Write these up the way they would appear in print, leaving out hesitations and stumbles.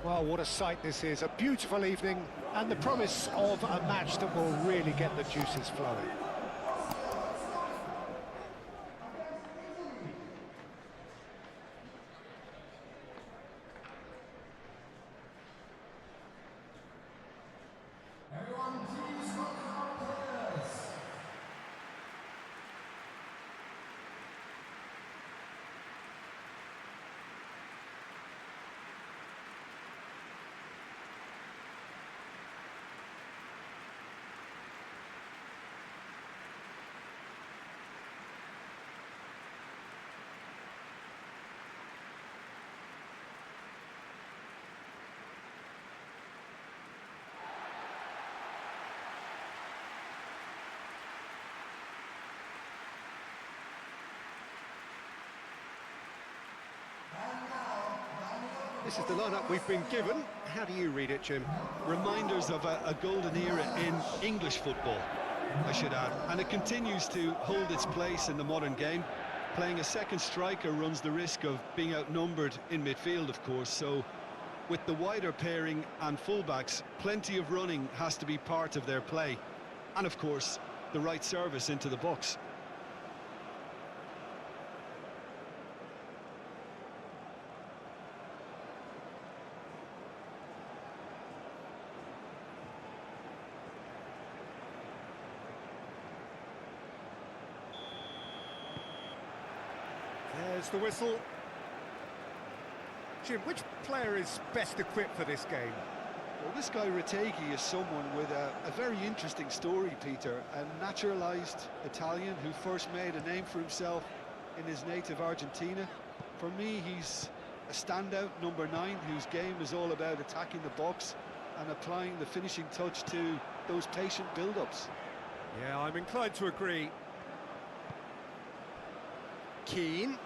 Well, what a sight this is, a beautiful evening, and the promise of a match that will really get the juices flowing. Everyone, please welcome our players. This is the lineup we've been given. How do you read it, Jim? Reminders of a golden era in English football, I should add. And it continues to hold its place in the modern game. Playing a second striker runs the risk of being outnumbered in midfield, of course. So with the wider pairing and fullbacks, plenty of running has to be part of their play. And of course, the right service into the box. There's the whistle. Jim, which player is best equipped for this game? Well, this guy Retegui is someone with a very interesting story, Peter. A naturalised Italian who first made a name for himself in his native Argentina. For me, he's a standout number 9 whose game is all about attacking the box and applying the finishing touch to those patient build-ups. Yeah, I'm inclined to agree. Keane,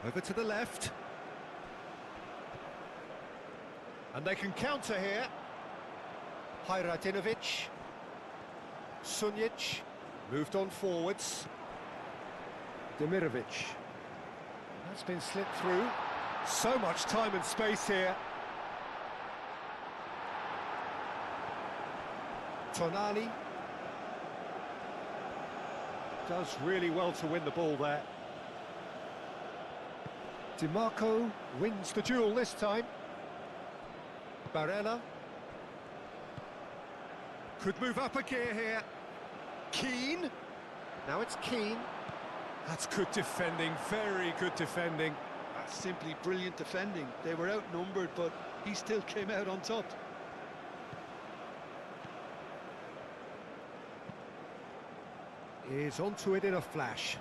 over to the left. And they can counter here. Hajradinovic. Sunjic, moved on forwards. Demirovic. That's been slipped through. So much time and space here. Tonali. Does really well to win the ball there. Di Marco wins the duel this time. Barella. Could move up a gear here. Keane. Now it's Keane. That's good defending, very good defending. That's simply brilliant defending. They were outnumbered, but he still came out on top. Is onto it in a flash.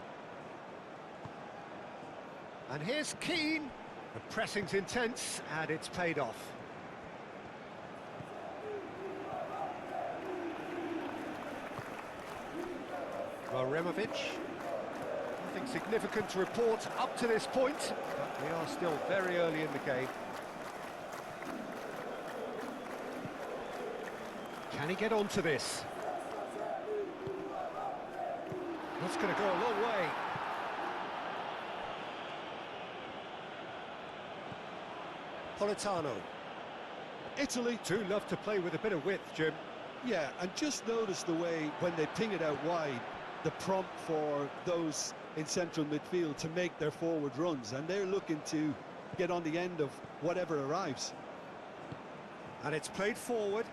And here's Keane. The pressing's intense, and it's paid off. Removic. Nothing significant to report up to this point, but we are still very early in the game. Can he get onto this? That's going to go a long way. Politano. Italy. Do love to play with a bit of width, Jim. Yeah, and just notice the way, when they ping it out wide, the prompt for those in central midfield to make their forward runs, and they're looking to get on the end of whatever arrives. And it's played forward.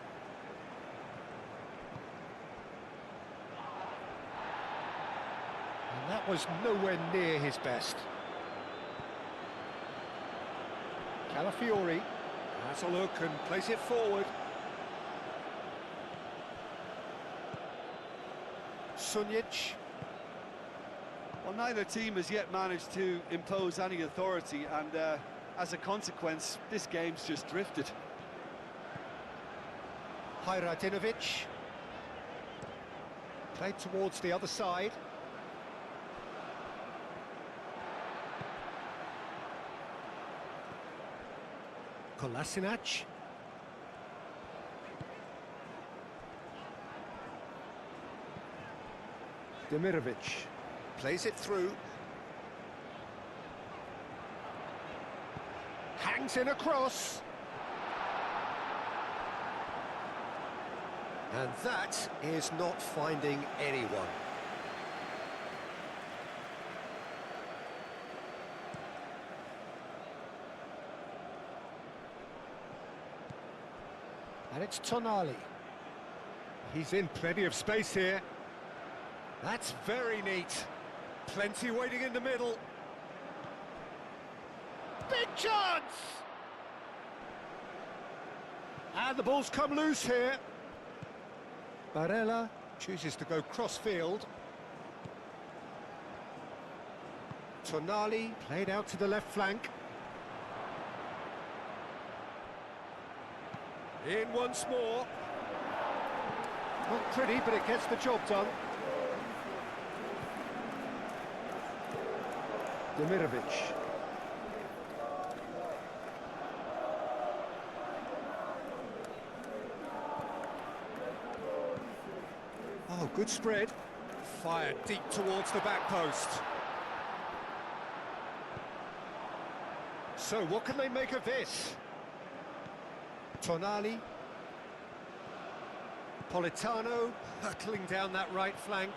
And that was nowhere near his best. Calafiori has a look and plays it forward. Sunjic. Well, neither team has yet managed to impose any authority, and as a consequence, this game's just drifted. Hajradinovic. Played towards the other side. Kolasinac. Demirovic plays it through. Hangs in a cross. And that is not finding anyone. And it's Tonali. He's in plenty of space here. That's very neat. Plenty waiting in the middle. Big chance! And the ball's come loose here. Barella chooses to go cross-field. Tonali played out to the left flank. In once more. Not pretty, but it gets the job done. Demirovic. Oh, good spread. Fired deep towards the back post. So, what can they make of this? Tonali. Politano hurtling down that right flank.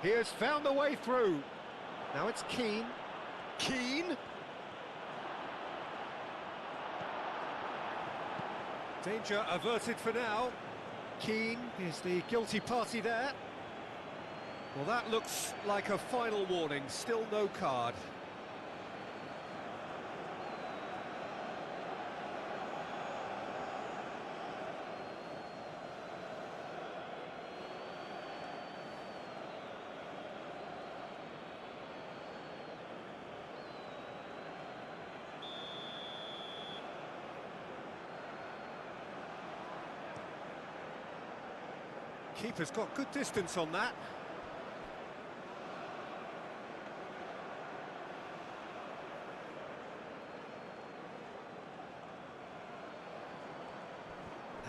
He has found the way through. Now it's Keane. Keane. Danger averted for now. Keane is the guilty party there. Well, that looks like a final warning. Still no card. Keeper's got good distance on that.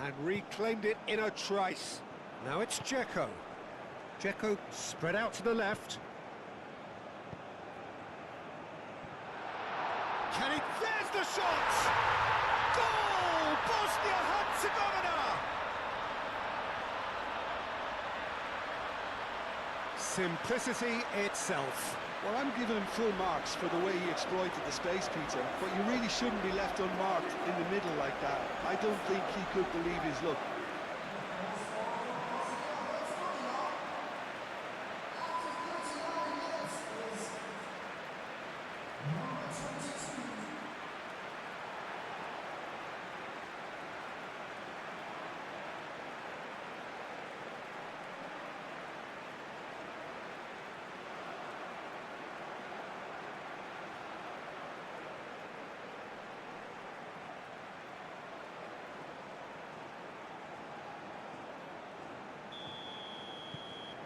And reclaimed it in a trice. Now it's Dzeko. Dzeko spread out to the left. Can he? There's the shot! Goal! Bosnia and Herzegovina! Simplicity itself. Well, I'm giving him full marks for the way he exploited the space, Peter, but you really shouldn't be left unmarked in the middle like that. I don't think he could believe his luck.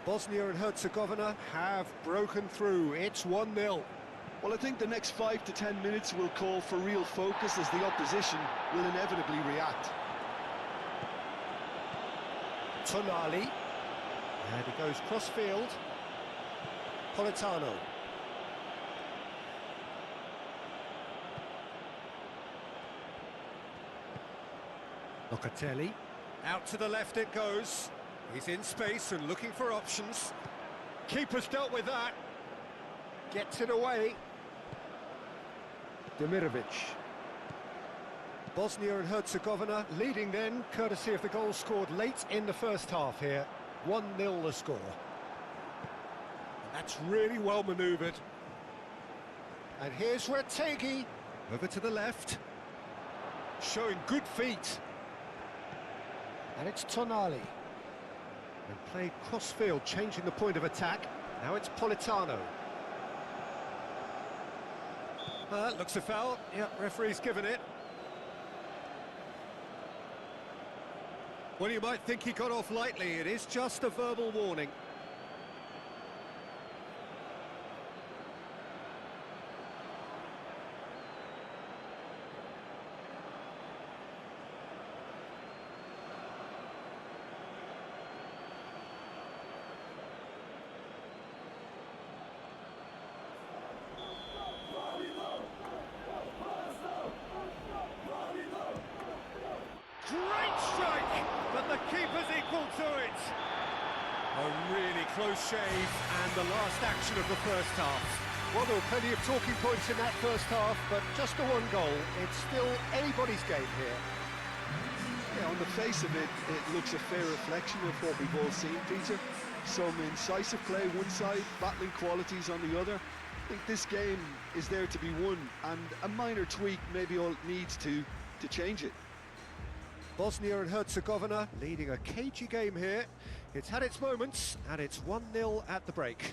Bosnia and Herzegovina have broken through. It's 1-0. Well, I think the next 5 to 10 minutes will call for real focus as the opposition will inevitably react. Tonali. And he goes cross-field. Politano. Locatelli. Out to the left it goes. He's in space and looking for options. Keeper's dealt with that. Gets it away. Demirovic. Bosnia and Herzegovina leading then, courtesy of the goal scored late in the first half here. 1-0 the score. And that's really well manoeuvred. And here's Retegi. Over to the left. Showing good feet. And it's Tonali. And played cross-field, changing the point of attack. Now it's Politano. That looks a foul. Yep, referee's given it. Well, you might think he got off lightly. It is just a verbal warning. Great strike, but And the keeper's equal to it. A really close shave, and the last action of the first half. Well, there were plenty of talking points in that first half, but just the one goal. It's still anybody's game here. Yeah, on the face of it, it looks a fair reflection of what we've all seen, Peter. Some incisive play one side, battling qualities on the other. I think this game is there to be won, and a minor tweak maybe all it needs to change it. Bosnia and Herzegovina leading a cagey game here. It's had its moments, and it's 1-0 at the break.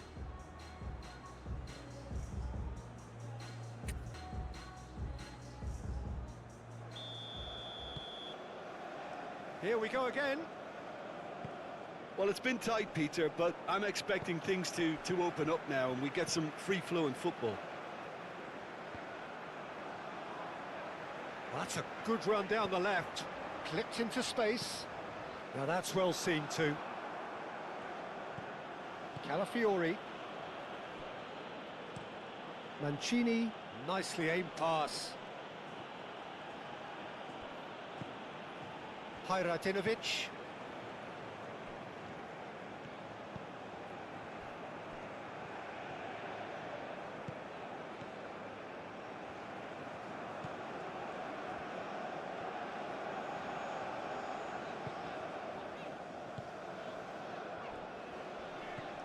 Here we go again. Well, it's been tight, Peter, but I'm expecting things to open up now and we get some free-flowing football. Well, that's a good run down the left. Clipped into space. Now that's well seen too. Calafiori. Mancini. Nicely aimed pass. Hajratinovic.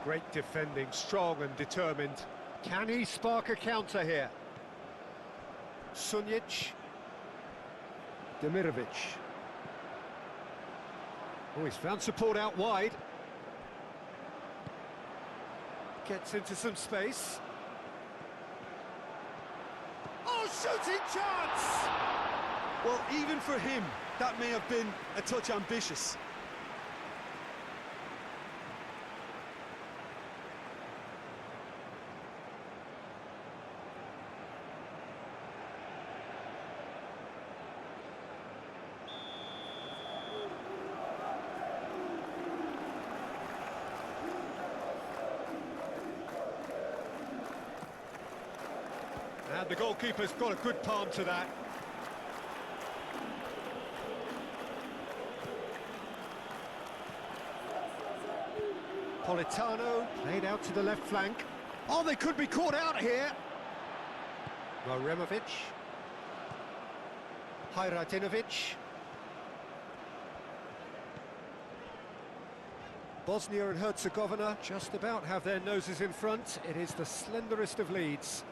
Great defending, strong and determined. Can he spark a counter here? Sunjic. Demirovic. Oh, he's found support out wide. Gets into some space. Oh, shooting chance! Well, even for him, that may have been a touch ambitious. And the goalkeeper's got a good palm to that. Politano played out to the left flank. Oh, they could be caught out here. Maremovic. Hajratinovic. Bosnia and Herzegovina just about have their noses in front. It is the slenderest of leads.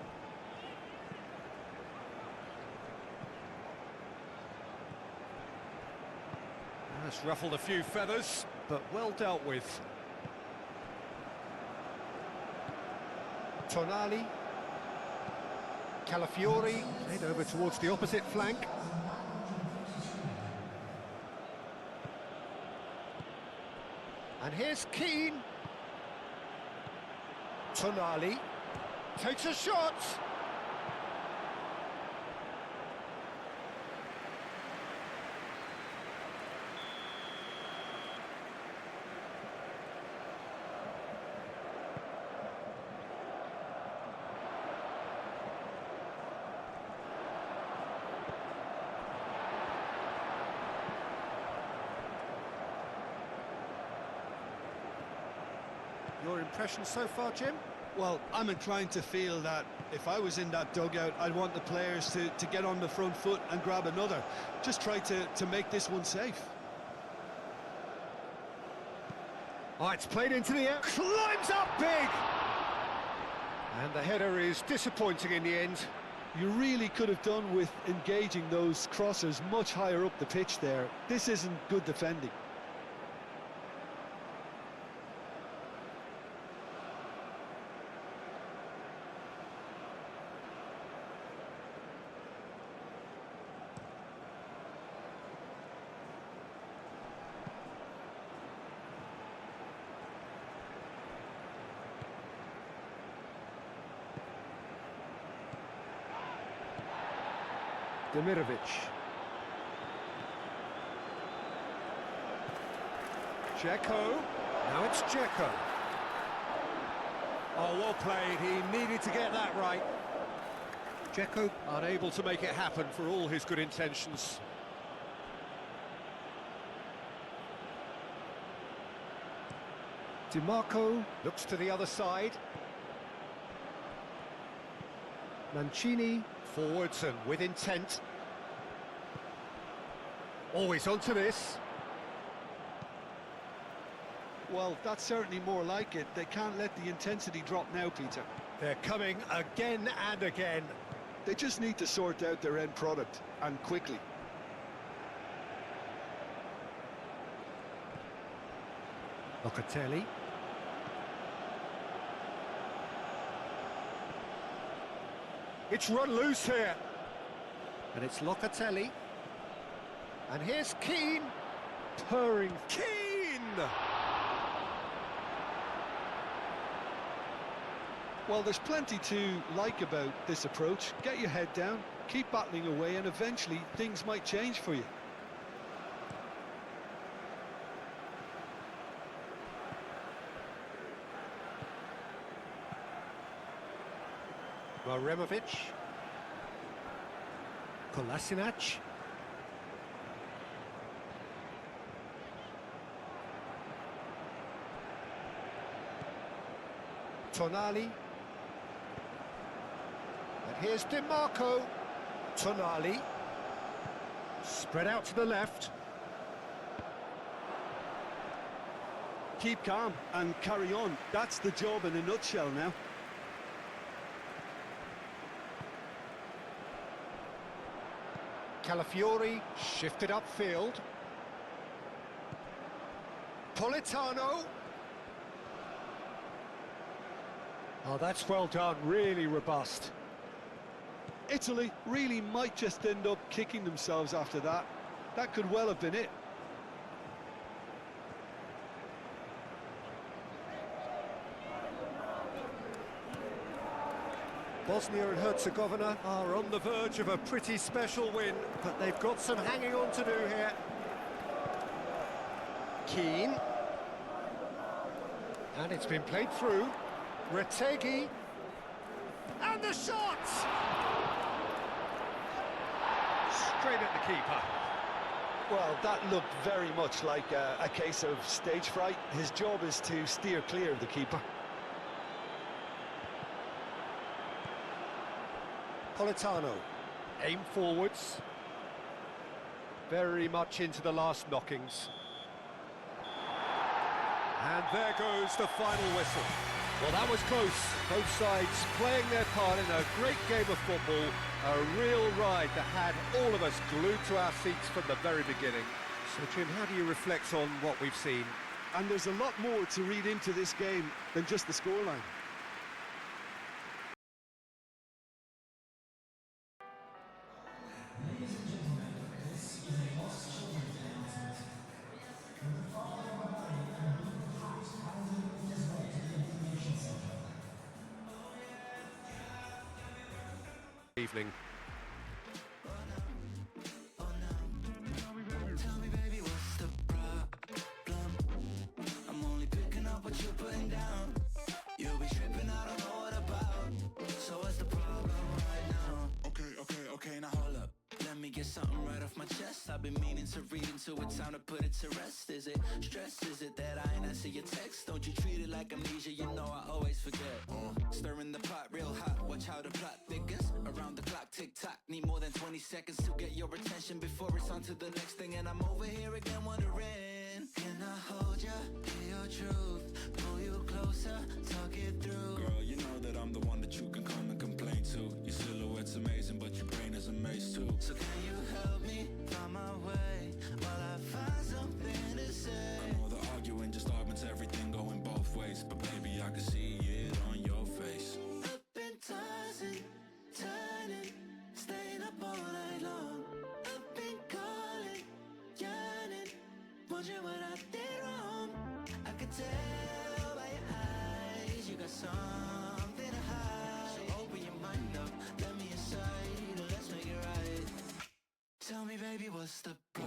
That's ruffled a few feathers, but well dealt with. Tonali. Calafiori played over towards the opposite flank. And here's Keane. Tonali takes a shot. Your impression so far, Jim? Well, I'm inclined to feel that if I was in that dugout, I'd want the players to get on the front foot and grab another. Just try to make this one safe. Oh, it's played into the air. Climbs up big! And the header is disappointing in the end. You really could have done with engaging those crossers much higher up the pitch there. This isn't good defending. Demirovic. Dzeko. Now it's Dzeko. Oh, well played. He needed to get that right. Dzeko unable to make it happen for all his good intentions. DiMarco looks to the other side. Mancini forwards and with intent. Always onto this. Well, that's certainly more like it. They can't let the intensity drop now, Peter. They're coming again and again. They just need to sort out their end product, and quickly. Locatelli. It's run loose here. And it's Locatelli. And here's Keane. Purring Keane! Well, there's plenty to like about this approach. Get your head down, keep battling away, and eventually things might change for you. Maremovic. Kolasinac. Tonali. And here's DiMarco. Tonali. Spread out to the left. Keep calm and carry on. That's the job in a nutshell now. Calafiori shifted upfield. Politano. Oh, that's well done, really robust. Italy really might just end up kicking themselves after that. That could well have been it. Bosnia and Herzegovina are on the verge of a pretty special win, but they've got some hanging on to do here. Keane. And it's been played through. Retegi. And the shot! Straight at the keeper. Well, that looked very much like a case of stage fright. His job is to steer clear of the keeper. Politano, aim forwards. Very much into the last knockings. And there goes the final whistle. Well, that was close. Both sides playing their part in a great game of football. A real ride that had all of us glued to our seats from the very beginning. So, Jim, how do you reflect on what we've seen? And there's a lot more to read into this game than just the scoreline. Evening. Tell me, baby, what's the problem? I'm only picking up what you're putting down. You'll be tripping, I don't know what about. So what's the problem right now? Okay, now hold up. Let me get something right off my chest. I've been meaning to read into it, time to put it to rest. Is it stress? Is it that I ain't answer your text? Don't you treat it like amnesia, you know I always forget. Stirring the pot real hot, watch how the plot thickens. Around the clock, tick-tock, need more than 20 seconds to get your attention before it's on to the next thing. And I'm over here again wondering, can I hold ya, hear your truth, pull you closer, talk it through? Girl, you know that I'm the one that you can come and complain to. Your silhouette's amazing, but your brain is a maze too. So can you help me find my way while I find something to say? I know the arguing just augments everything going both ways, but baby, I can see it on your face. Up and tossing, turning, staying up all night long. Up and calling, yearning, wondering what I did wrong. I could tell by your eyes you got something to hide. So open your mind up, let me inside, let's make it right. Tell me, baby, what's the problem?